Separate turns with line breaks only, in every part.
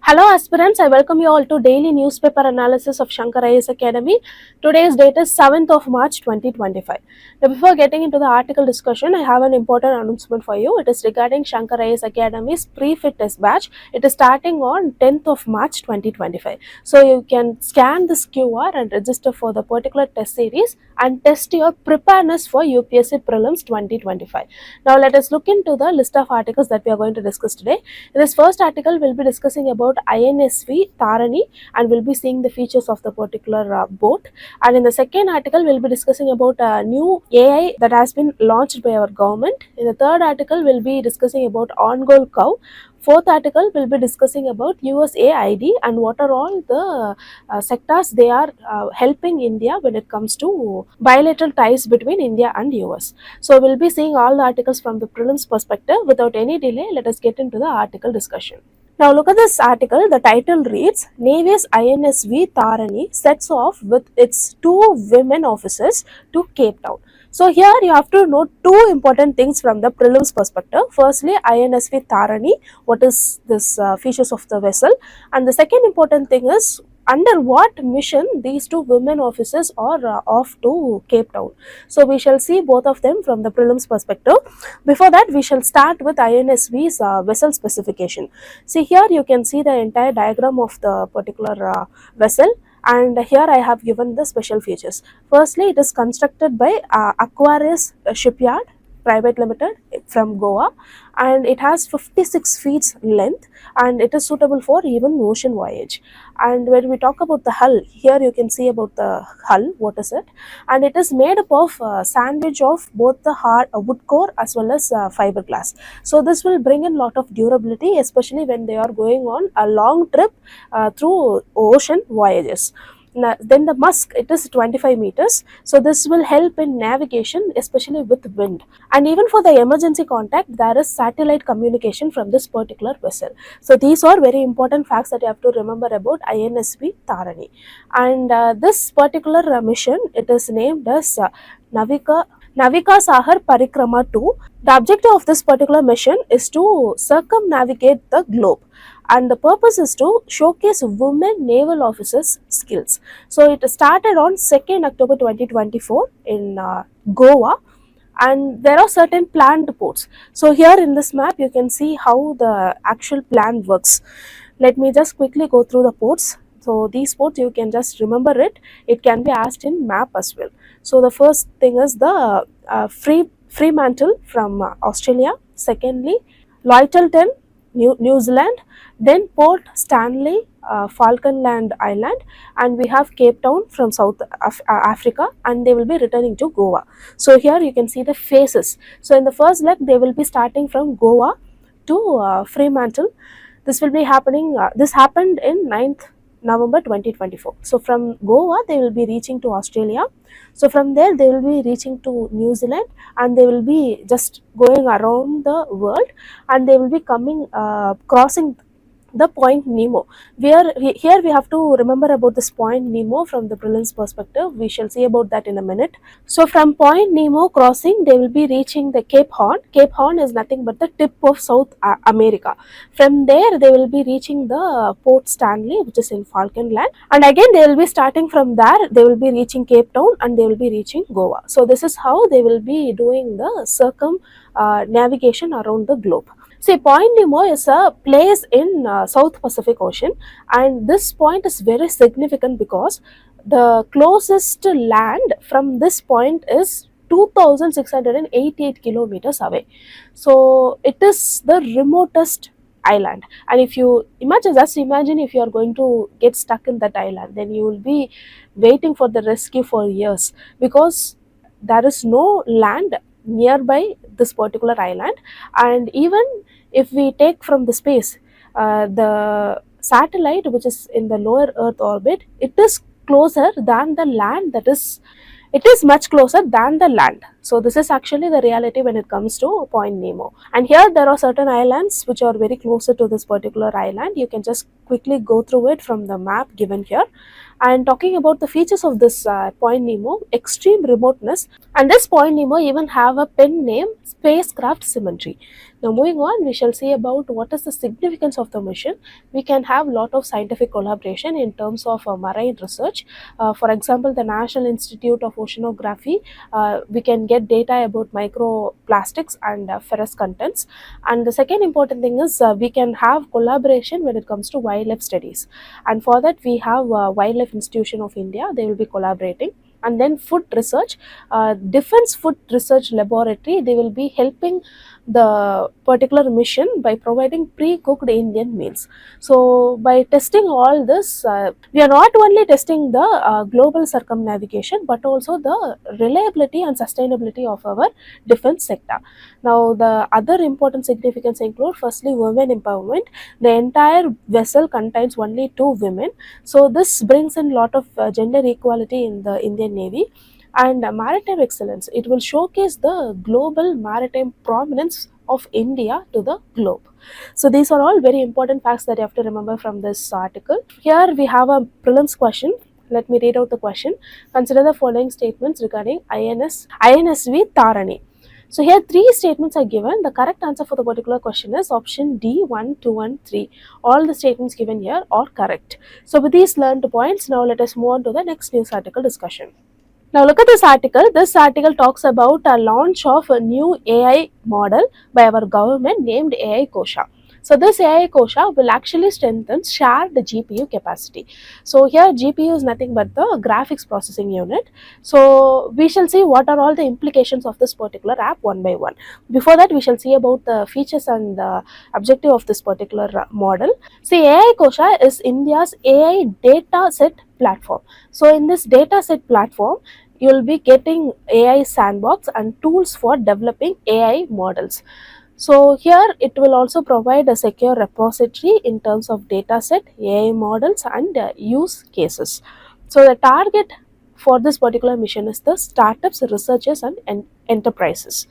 Hello aspirants, I welcome you all to daily newspaper analysis of Shankar IAS Academy. Today's date is 7th of March 2025. Now before getting into the article discussion, I have an important announcement for you. It is regarding Shankar IAS Academy's pre-fit test batch. It is starting on 10th of March 2025. So you can scan this QR and register for the particular test series and test your preparedness for UPSC Prelims 2025. Now let us look into the list of articles that we are going to discuss today. In this first article, we'll be discussing about INSV Tarini and we'll be seeing the features of the particular boat. And in the second article, we'll be discussing about a new AI that has been launched by our government. In the third article, we'll be discussing about Ongole cow. Fourth article, we'll be discussing about USAID and what are all the sectors they are helping India when it comes to bilateral ties between India and US. So we'll be seeing all the articles from the prelims perspective. Without any delay, let us get into the article discussion. Now look at this article. The title reads, Navy's INSV Tarini sets off with its 2 women officers to Cape Town. So here you have to note 2 important things from the prelims perspective. Firstly, INSV Tarini, what is this features of the vessel, and the second important thing is under what mission these 2 women officers are off to Cape Town. So we shall see both of them from the prelims perspective. Before that, we shall start with INSV's vessel specification. See here you can see the entire diagram of the particular vessel. And here I have given the special features. Firstly, it is constructed by Aquarius Shipyard Private Limited from Goa, and it has 56 feet length and it is suitable for even ocean voyage. And when we talk about the hull, here you can see about the hull, what is it, and it is made up of sandwich of both the hard wood core as well as fiberglass. So this will bring in lot of durability, especially when they are going on a long trip through ocean voyages. Now, then the musk, it is 25 meters, so this will help in navigation, especially with wind. And even for the emergency contact, there is satellite communication from this particular vessel. So these are very important facts that you have to remember about INSV Tarini. And this particular mission, it is named as Navika Sagar Parikrama 2. The objective of this particular mission is to circumnavigate the globe, and the purpose is to showcase women naval officers' skills. So it started on 2nd October 2024 in Goa, and there are certain planned ports. So here in this map you can see how the actual plan works. Let me just quickly go through the ports. So these ports you can just remember it. It can be asked in map as well. So the first thing is the Fremantle from Australia. Secondly, Lyttelton, New Zealand. Then Port Stanley, Falkland Island, and we have Cape Town from South Africa, and they will be returning to Goa. So here you can see the phases. So in the first leg, they will be starting from Goa to Fremantle. This will be happening. This happened in 9th November 2024. So from Goa, they will be reaching to Australia. So from there, they will be reaching to New Zealand, and they will be just going around the world, and they will be coming, crossing the point Nemo. Here we have to remember about this point Nemo from the prelims perspective. We shall see about that in a minute. So from point Nemo crossing, they will be reaching the Cape Horn. Cape Horn is nothing but the tip of South America. From there, they will be reaching the Port Stanley, which is in Falkland, and again they will be starting from there. They will be reaching Cape Town, and they will be reaching Goa. So this is how they will be doing the navigation around the globe. See, Point Nemo is a place in South Pacific Ocean, and this point is very significant because the closest land from this point is 2688 kilometers away. So it is the remotest island, and if you imagine if you are going to get stuck in that island, then you will be waiting for the rescue for years because there is no land nearby this particular island. And even if we take from the space, the satellite which is in the lower earth orbit, it is closer than the land, it is much closer than the land. So this is actually the reality when it comes to Point Nemo. And here there are certain islands which are very closer to this particular island. You can just quickly go through it from the map given here. And talking about the features of this Point Nemo, extreme remoteness, and this Point Nemo even have a pen name, spacecraft symmetry. Now moving on, we shall see about what is the significance of the mission. We can have lot of scientific collaboration in terms of marine research. For example, the National Institute of Oceanography, we can get data about microplastics and ferrous contents. And the second important thing is we can have collaboration when it comes to wildlife studies. And for that, we have Wildlife Institution of India, they will be collaborating. And then food research, Defense Food Research Laboratory, they will be helping the particular mission by providing pre-cooked Indian meals. So by testing all this, we are not only testing the global circumnavigation but also the reliability and sustainability of our defense sector. Now the other important significance include firstly women empowerment. The entire vessel contains only 2 women, so this brings in lot of gender equality in the Indian Navy. And maritime excellence, it will showcase the global maritime prominence of India to the globe. So these are all very important facts that you have to remember from this article. Here we have a prelims question. Let me read out the question. Consider the following statements regarding INSV Tarini. So here 3 statements are given. The correct answer for the particular question is option D, 1, 2 and 3. All the statements given here are correct. So with these learned points, now let us move on to the next news article discussion. Now look at this article. This article talks about a launch of a new AI model by our government named AI Kosha. So this AI Kosha will actually strengthen shared GPU capacity. So here GPU is nothing but the graphics processing unit. So we shall see what are all the implications of this particular app one by one. Before that, we shall see about the features and the objective of this particular model. See, AI Kosha is India's AI data set platform. So in this data set platform, you will be getting AI sandbox and tools for developing AI models. So here it will also provide a secure repository in terms of dataset, AI models and use cases. So the target for this particular mission is the startups, researchers and enterprises.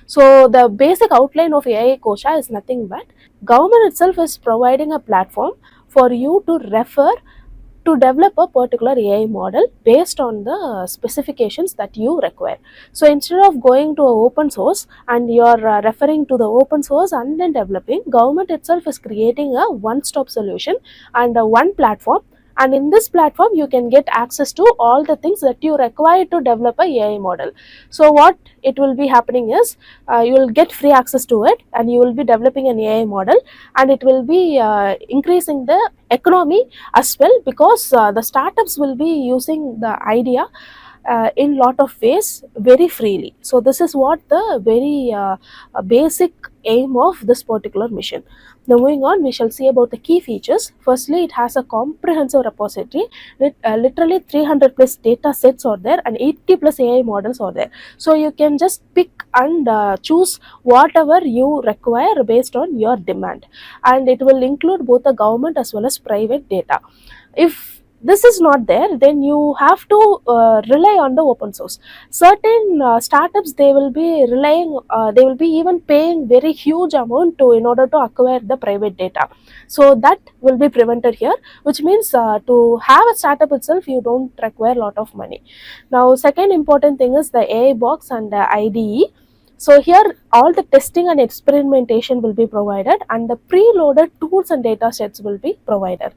So the basic outline of AI Kosha is nothing but government itself is providing a platform for you to refer to develop a particular AI model based on the specifications that you require. So instead of going to open source and you are referring to the open source and then developing, government itself is creating a one-stop solution and one platform. And in this platform, you can get access to all the things that you require to develop a AI model. So what it will be happening is you will get free access to it and you will be developing an AI model, and it will be increasing the economy as well, because the startups will be using the idea in lot of ways very freely. So this is what the very basic aim of this particular mission. Now moving on, we shall see about the key features. Firstly, it has a comprehensive repository with literally 300 plus data sets are there and 80 plus AI models are there. So you can just pick and choose whatever you require based on your demand, and it will include both the government as well as private data. If this is not there, then you have to rely on the open source. Certain startups, they will be relying, they will be even paying very huge amount to in order to acquire the private data. So that will be prevented here, which means to have a startup itself, you don't require a lot of money. Now second important thing is the AI box and the IDE. So here all the testing and experimentation will be provided and the preloaded tools and data sets will be provided.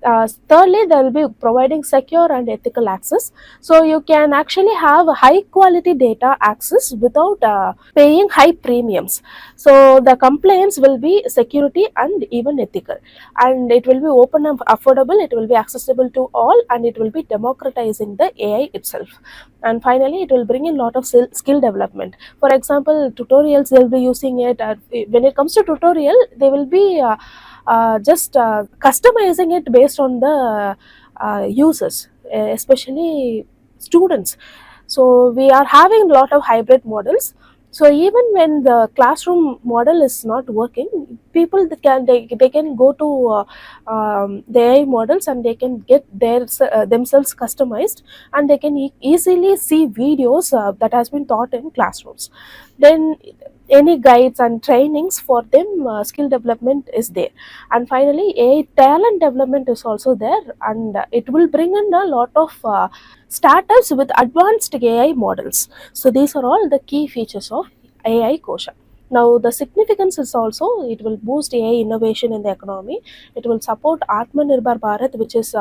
Thirdly, they will be providing secure and ethical access. So you can actually have high quality data access without paying high premiums. So the compliance will be security and even ethical, and it will be open and affordable, it will be accessible to all, and it will be democratizing the AI itself. And finally, it will bring in lot of skill development. For example, tutorials, they will be using it. When it comes to tutorial, they will be just customizing it based on the users, especially students. So we are having a lot of hybrid models. So even when the classroom model is not working, people that they can go to the AI models, and they can get themselves customized, and they can easily see videos that has been taught in classrooms. Then any guides and trainings for them, skill development is there. And finally, AI talent development is also there, and it will bring in a lot of startups with advanced AI models. So these are all the key features of AI Kosha. Now the significance is also, it will boost AI innovation in the economy. It will support Atmanirbhar Bharat, which is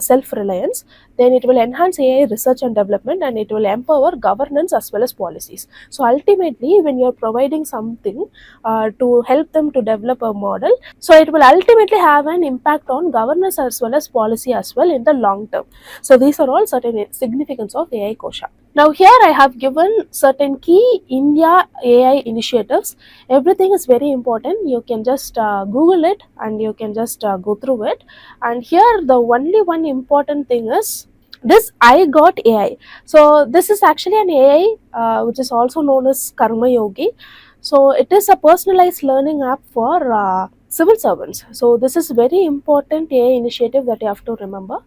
self-reliance. Then it will enhance AI research and development, and it will empower governance as well as policies. So ultimately, when you are providing something to help them to develop a model, so it will ultimately have an impact on governance as well as policy as well in the long term. So these are all certain significance of AI Kosha. Now here I have given certain key India AI initiatives. Everything is very important. You can just Google it, and you can just go through it. And here the only one important thing is this I got AI. So this is actually an AI which is also known as Karma Yogi. So it is a personalized learning app for civil servants. So this is very important AI initiative that you have to remember.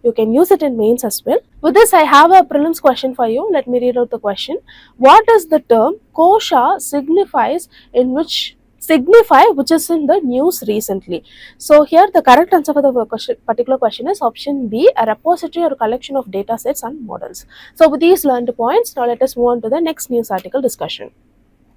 You can use it in mains as well. With this, I have a prelims question for you. Let me read out the question. What does the term Kosha signify which is in the news recently? So here the correct answer for the particular question is option B, a repository or collection of data sets and models. So with these learned points, now let us move on to the next news article discussion.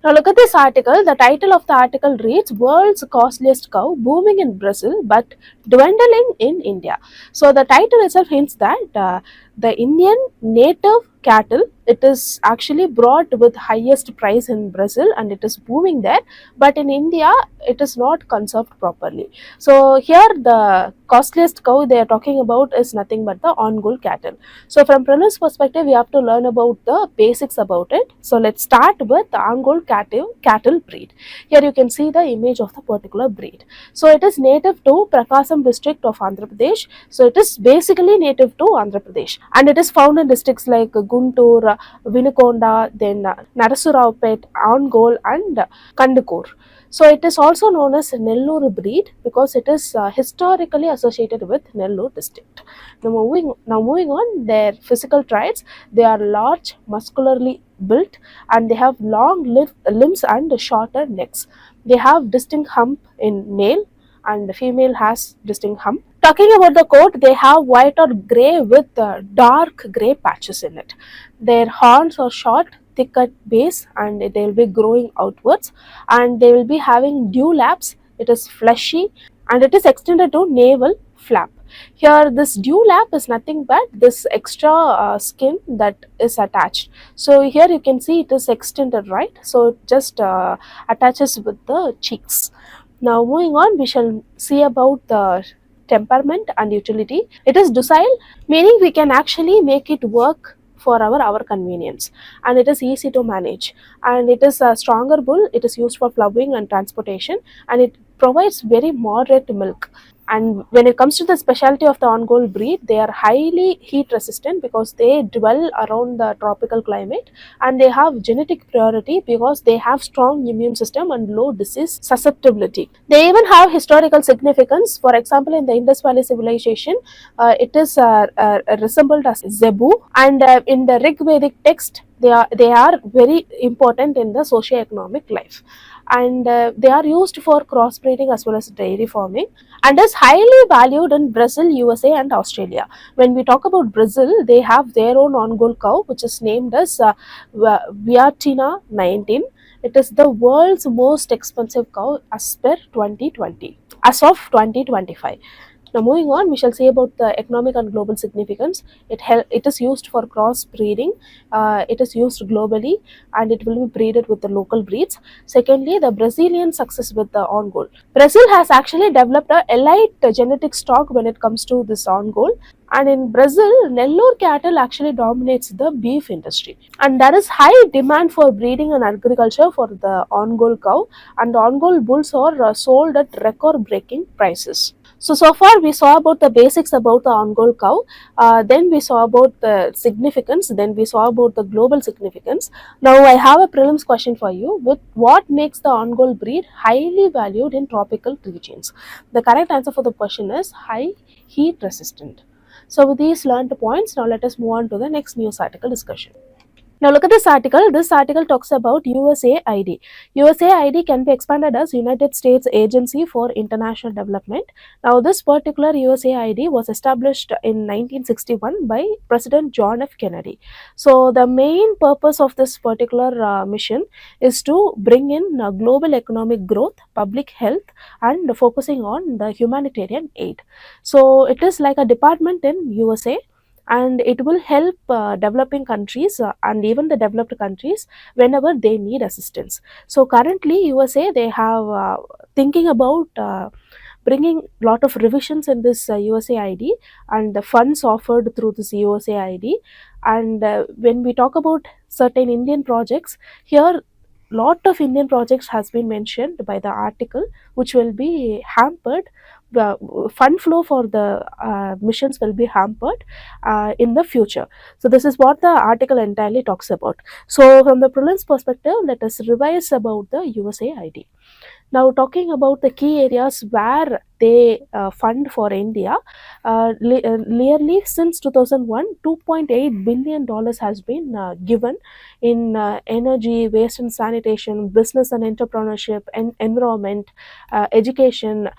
Now look at this article. The title of the article reads World's Costliest Cow Booming in Brazil but Dwindling in India. So the title itself hints that the Indian native cattle, it is actually brought with highest price in Brazil, and it is booming there, but in India it is not conserved properly. So here the costliest cow they are talking about is nothing but the Ongole cattle. So from prelims perspective, we have to learn about the basics about it. So let's start with the Ongole cattle breed. Here you can see the image of the particular breed. So it is native to Prakasam district of Andhra Pradesh. So it is basically native to Andhra Pradesh, and it is found in districts like Guntur, Vinukonda, then Narasuraupet, Ongole, and Kandakur. So it is also known as Nellore breed because it is historically associated with Nellore district. Now moving on, their physical traits, they are large, muscularly built, and they have long limbs and shorter necks. They have distinct hump in male, and the female has distinct hump. Talking about the coat, they have white or grey with dark grey patches in it. Their horns are short, thick at base, and they will be growing outwards, and they will be having dewlaps. It is fleshy, and it is extended to navel flap. Here this dewlap is nothing but this extra skin that is attached. So here you can see it is extended, right? So it just attaches with the cheeks. Now moving on, we shall see about the temperament and utility. It is docile, meaning we can actually make it work for our convenience, and it is easy to manage, and it is a stronger bull. It is used for ploughing and transportation, and it provides very moderate milk. And when it comes to the specialty of the Ongole breed, they are highly heat resistant because they dwell around the tropical climate, and they have genetic priority because they have strong immune system and low disease susceptibility. They even have historical significance. For example, in the Indus Valley civilization, it is resembled as zebu, and in the Rig Vedic text, they are very important in the socio-economic life, and they are used for crossbreeding as well as dairy farming, and is highly valued in Brazil, USA, and Australia. When we talk about Brazil, they have their own Ongole cow, which is named as Viatina 19. It is the world's most expensive cow as per 2020, as of 2025. Now moving on, we shall say about the economic and global significance. It is used for cross breeding. It is used globally, and it will be breeded with the local breeds. Secondly, the Brazilian success with the Ongole. Brazil has actually developed a elite genetic stock when it comes to this Ongole. And in Brazil, Nellore cattle actually dominates the beef industry, and there is high demand for breeding and agriculture for the Ongole cow, and the Ongole bulls are sold at record-breaking prices. So far we saw about the basics about the Ongole cow, then we saw about the significance, then we saw about the global significance. Now I have a prelims question for you. With what makes the Ongole breed highly valued in tropical regions? The correct answer for the question is high heat resistant. So with these learned points, now let us move on to the next news article discussion. Now look at this article. This article talks about USAID. USAID can be expanded as United States Agency for International Development. Now this particular USAID was established in 1961 by President John F. Kennedy. So the main purpose of this particular mission is to bring in global economic growth, public health, and focusing on the humanitarian aid. So it is like a department in USA, and it will help developing countries and even the developed countries whenever they need assistance. So currently USA, they have thinking about bringing lot of revisions in this USAID and the funds offered through this USAID. And when we talk about certain Indian projects here, lot of Indian projects has been mentioned by the article, which will be hampered. The fund flow for the missions will be hampered in the future. So this is what the article entirely talks about. So from the prelims perspective, let us revise about the USAID. Now, talking about the key areas where they fund for India, nearly since 2001, $2.8 billion has been given in energy, waste and sanitation, business and entrepreneurship, and environment, education,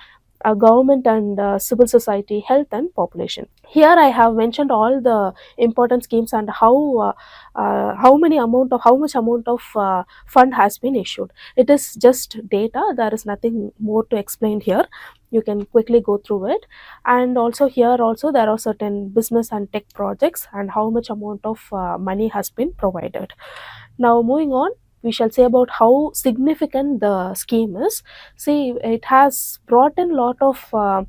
government and civil society, health and population. Here I have mentioned all the important schemes and how much amount of fund has been issued. It is just data. There is nothing more to explain here. You can quickly go through it. And also here also there are certain business and tech projects and how much amount of money has been provided. Now moving on, we shall say about how significant the scheme is. See, it has brought in lot of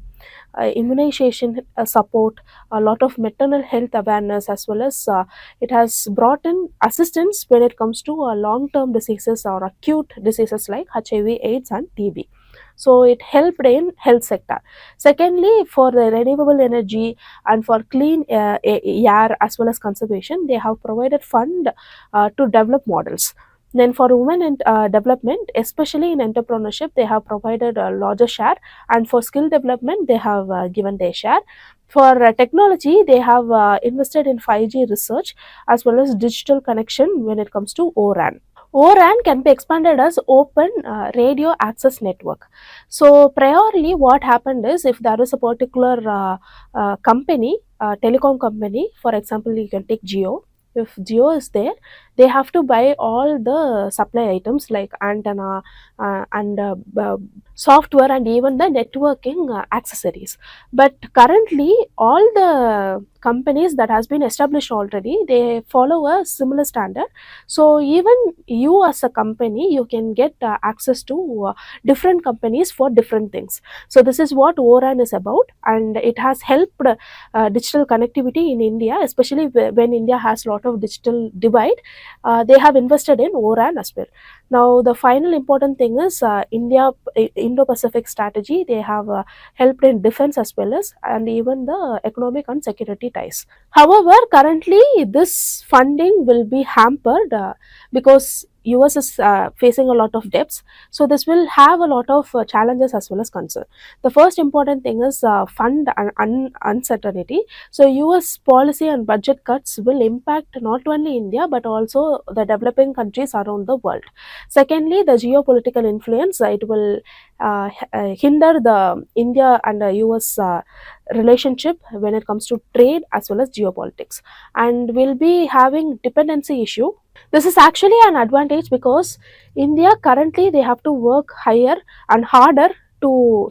immunization support, a lot of maternal health awareness, as well as it has brought in assistance when it comes to long-term diseases or acute diseases like HIV, AIDS and TB. So it helped in health sector. Secondly, for the renewable energy and for clean air as well as conservation, they have provided fund to develop models. Then for women in development, especially in entrepreneurship, they have provided a larger share, and for skill development, they have given their share. For technology, they have invested in 5G research as well as digital connection when it comes to ORAN. ORAN can be expanded as Open Radio Access Network. So, priorly, what happened is if there is a particular company, telecom company, for example, you can take Geo. If Geo is there, they have to buy all the supply items like antenna and software and even the networking accessories. But currently, all the companies that has been established already, they follow a similar standard. So even you as a company, you can get access to different companies for different things. So this is what ORAN is about, and it has helped digital connectivity in India, especially when India has a lot of digital divide. They have invested in ORAN as well. Now the final important thing is Indo-Pacific strategy. They have helped in defense as well as and even the economic and security ties. However, currently this funding will be hampered because US is facing a lot of debts. So this will have a lot of challenges as well as concern. The first important thing is fund uncertainty. So US policy and budget cuts will impact not only India but also the developing countries around the world. Secondly, the geopolitical influence, it will hinder the India and the US relationship when it comes to trade as well as geopolitics, and will be having dependency issue. This is actually an advantage because India currently they have to work higher and harder to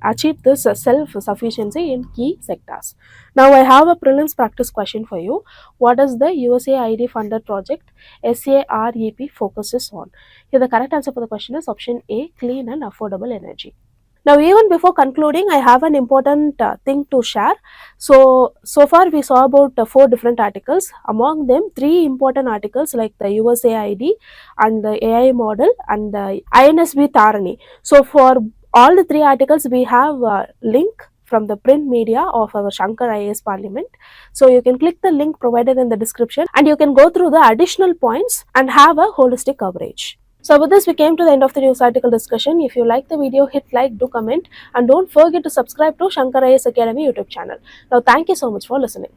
achieve this self-sufficiency in key sectors. Now I have a prelims practice question for you. What does the USAID funded project SAREP focuses on? Here the correct answer for the question is option A, clean and affordable energy. Now, even before concluding, I have an important thing to share. So far we saw about 4 different articles. Among them, 3 important articles like the USAID and the AI model and the INSV Tarini. So, for all the 3 articles, we have a link from the print media of our Shankar IAS Parliament. So you can click the link provided in the description and you can go through the additional points and have a holistic coverage. So with this, we came to the end of the news article discussion. If you like the video, hit like, do comment, and don't forget to subscribe to Shankar IAS Academy YouTube channel. Now, thank you so much for listening.